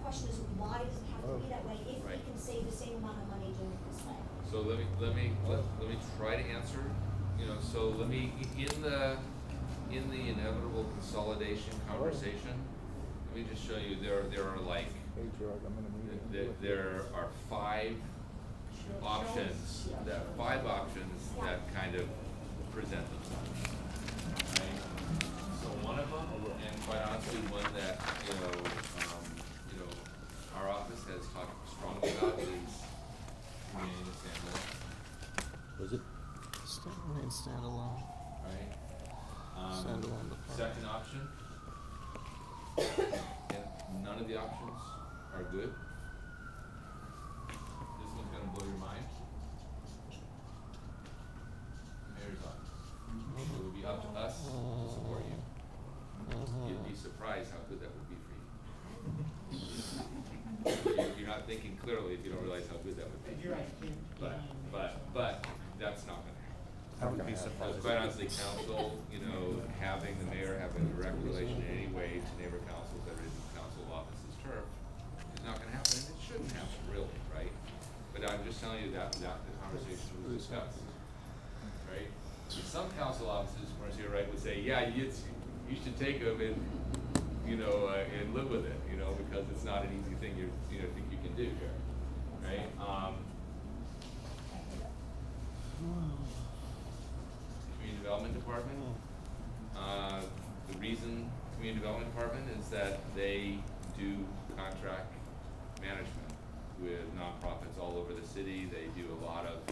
question is, why does it have to be that way if we can save the same amount of money doing it this way? So let me try to answer. You know, so let me in the inevitable consolidation conversation. Let me just show you there are like there are five options that kind of present themselves. Right? So one of them, and quite honestly, one that our office has talked strongly about is community standalone. Was it standalone? Right. Standalone. Second option. And none of the options are good. This one's going to blow your mind. Mayor's office. So it would be up to us to support you. You'd be surprised how good that would be for you. You're not thinking clearly if you don't realize how good that would be. You're right. But that's not going to happen. I would be surprised. Quite honestly, council, having the mayor have a direct relation in any way to neighbor councils that are in council office's turf is not going to happen, and it shouldn't happen, really, right? But I'm just telling you that the conversation was discussed, right? Some council offices, Marcia, right, would say, yeah, you should take them and and live with it, because it's not an easy thing you think you can do here, right? Community Development Department. The reason Community Development Department is that they do contract management with nonprofits all over the city. They do a lot of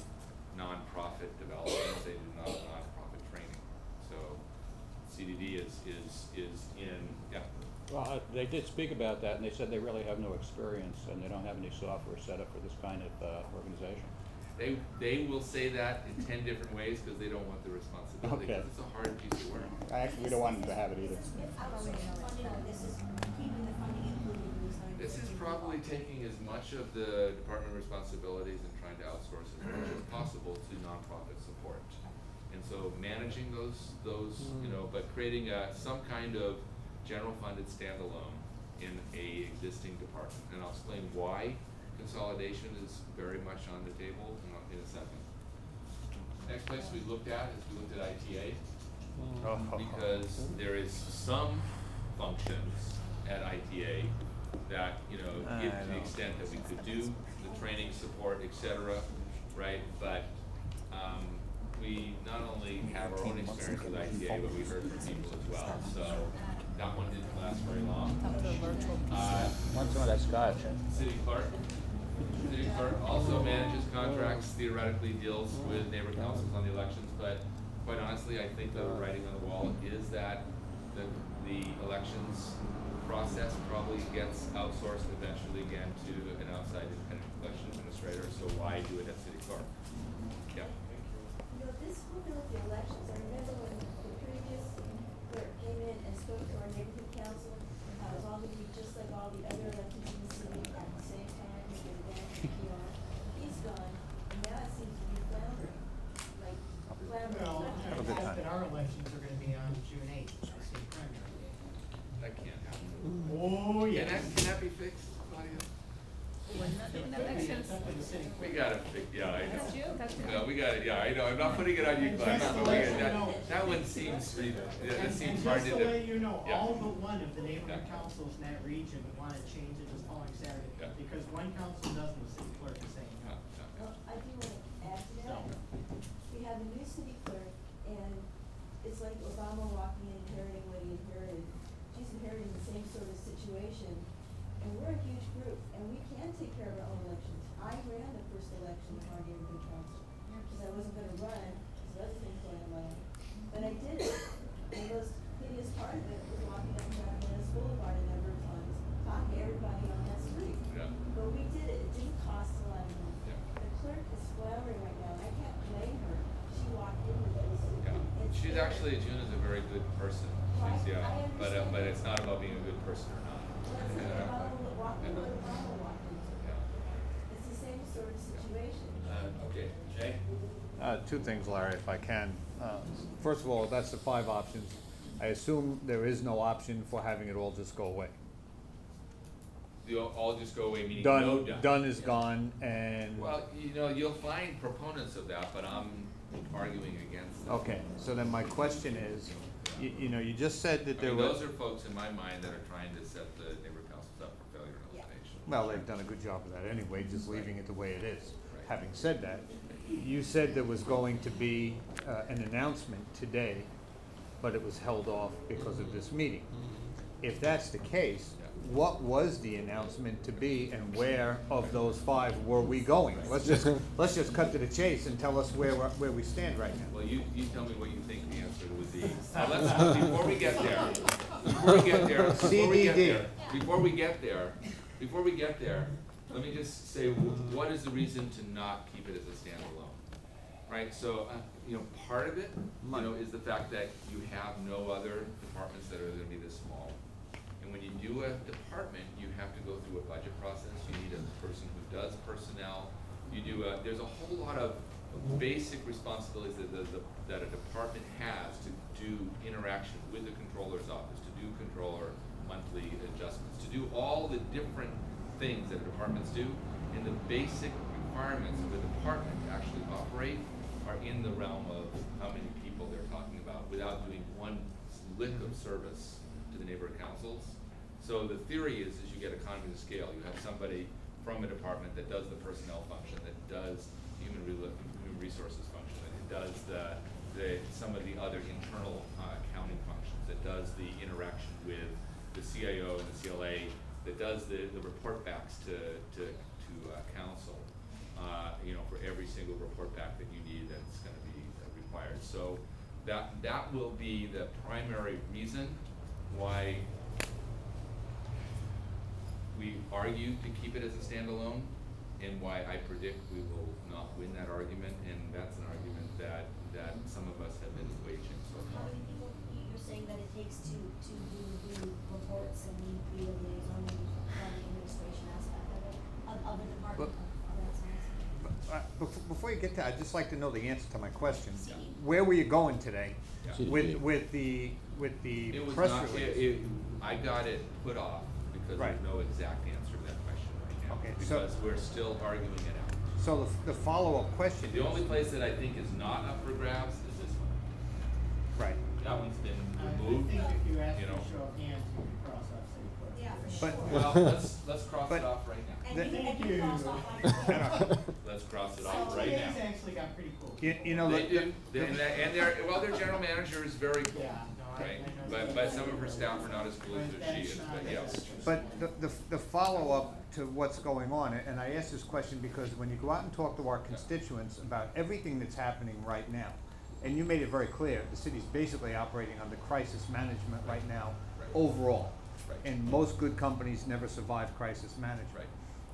nonprofit development. They do a lot of nonprofit training. So CDD is in, yeah. Well, they did speak about that, and they said they really have no experience, and they don't have any software set up for this kind of organization. They will say that in 10 different ways because they don't want the responsibility. Okay. Because it's a hard piece of work. Actually, we don't want them to have it either. This is probably taking as much of the department responsibilities and trying to outsource as much as possible to nonprofit support. And so managing those but creating some kind of general funded standalone in a existing department. And I'll explain why consolidation is very much on the table in a second. Next place we looked at is we looked at ITA, because there is some functions at ITA that give to the extent that we could do the training, support, etc. Right, but we not only have our own experience with ITA, but we heard from people as well. So that one didn't last very long. Want some of that scotch? City clerk. City clerk also manages contracts, theoretically deals with neighbor councils on the elections, but quite honestly, I think the writing on the wall is that the elections process probably gets outsourced eventually again to an outside independent election administrator, so why do it at city clerk? Yeah. This whole deal with the elections, I remember when the previous clerk came in and spoke to our neighborhood council, it was all going to be just like all the other elections in the city at the same time, we did event and PR. He's gone, and now it seems to be floundering. Like, floundering. Well, the fact that our elections are going to be on June 8th, the state primary. That can't happen. Oh, yeah. Can that be fixed, Claudia? We're not doing elections. We gotta fix, yeah, I know. That's you, that's you. No, we got it, yeah, I know, I'm not putting it on you, Claudia, but that one seems, that seems hard to do. Just to let you know, Yeah. all but one of the neighborhood councils in that region want to change it this following Saturday. Yeah. Because one council doesn't, the city clerk is saying no. Well, I do want to add to that. We have a new city clerk, and it's like Obama walking in, inheriting what he inherited. She's inheriting the same sort of situation, and we're a huge group, and we can take care of our own elections. I ran the first election of our neighborhood council, because I wasn't going to run, because other things going on my own. But I did it, and the most hideous part of it was walking up and down Venice Boulevard a number of times, talking to everybody on that street. Yeah. But we did it. It didn't cost a lot of money. Yeah. The clerk is floundering right now, and I can't blame her. She walked into this. Yeah, It's she's scary. actually, June is a very good person, she's, yeah, but it's not about being a good person or not. Well, it's like Obama walked into Yeah. what Obama walked into. Yeah. It's the same sort of situation. Okay, Jay? Two things, Larry, if I can. First of all, that's the 5 options. I assume there is no option for having it all just go away. they'll all just go away, meaning no done. Done is gone, and, Well, you'll find proponents of that, but I'm arguing against that. okay, so then my question is, you just said that I there mean, were. those are folks in my mind that are trying to set the neighborhood councils up for failure and elimination. Well, they've done a good job of that anyway, just leaving it the way it is. Right. Having said that, you said there was going to be an announcement today, but it was held off because of this meeting. If that's the case, what was the announcement to be, and where of those 5 were we going? Let's just cut to the chase and tell us where we stand right now. Well, you tell me what you think the answer would be. Before we get there, let me just say, what is the reason to not keep it as a standalone? Right, so, part of it, is the fact that you have no other departments that are gonna be this small. And when you do a department, you have to go through a budget process, you need a person who does personnel, there's a whole lot of basic responsibilities that a department has to do interaction with the controller's office, to do controller monthly adjustments, to do all the different things that departments do, and the basic requirements of a department to actually operate are in the realm of how many people they're talking about without doing one lick of service to the neighborhood councils. So the theory is you get economies of scale. You have somebody from a department that does the personnel function, that does human resources function, that does some of the other internal accounting functions, that does the interaction with the CIO and the CLA, that does the report backs to council, for every single report back that you need that's going to be required. So that will be the primary reason why we argue to keep it as a standalone, and why I predict we will not win that argument, and that's an argument that some of us have been waging so How far. many people, you're saying that it takes to do reports and be a liaison and run the administration aspect of it, of the department, of that size? Before you get to that, I'd just like to know the answer to my question. Yeah. Where were you going today Yeah. with the It was press not, release? I got it put off because Right. there's no exact answer to that question right now. Okay, so- Because we're still arguing it out. So the follow-up question The is. only place that I think is not up for grabs is this one. Right. That one's been I removed, think if you ask you for know. a show of hands, you can cross off safe place. Yeah, for But- sure. Well, let's cross But- it off right now. And The- you Thank can you. cross off on Let's cross it So off right Today's now. actually got pretty cool. You know, They do, and their general manager is very cool, Yeah, no, right? I know. But some of her staff are not as cool as But she that's is, not- but that's yes. true. But the follow-up to what's going on, and I ask this question because when you go out and talk to our constituents about everything that's happening right now, and you made it very clear, the city's basically operating under crisis management right now, Right. overall. Right. And most good companies never survive crisis management. Right.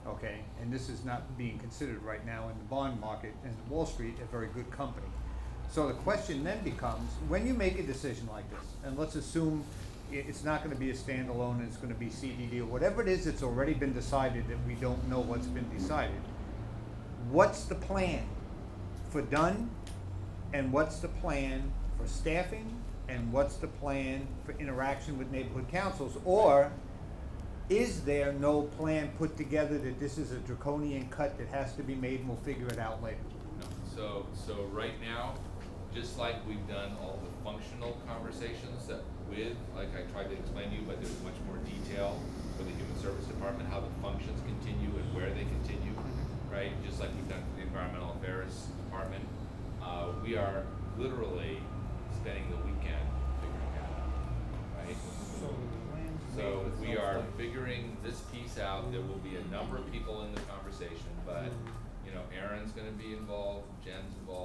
Okay, and this is not being considered right now in the bond market and Wall Street a very good company. So the question then becomes, when you make a decision like this, and let's assume it's not gonna be a standalone, and it's gonna be CDD, or whatever it is that's already been decided that we don't know what's been decided, what's the plan for done, and what's the plan for staffing, and what's the plan for interaction with neighborhood councils? Or is there no plan put together that this is a draconian cut that has to be made and we'll figure it out later? No, so right now, just like we've done all the functional conversations like I tried to explain to you, but there's much more detail for the Human Service Department, how the functions continue and where they continue, right? Just like we've done for the Environmental Affairs Department. We are literally spending the weekend figuring that out, right? So we are figuring this piece out. There will be a number of people in the conversation, but Aaron's gonna be involved, Jen's involved.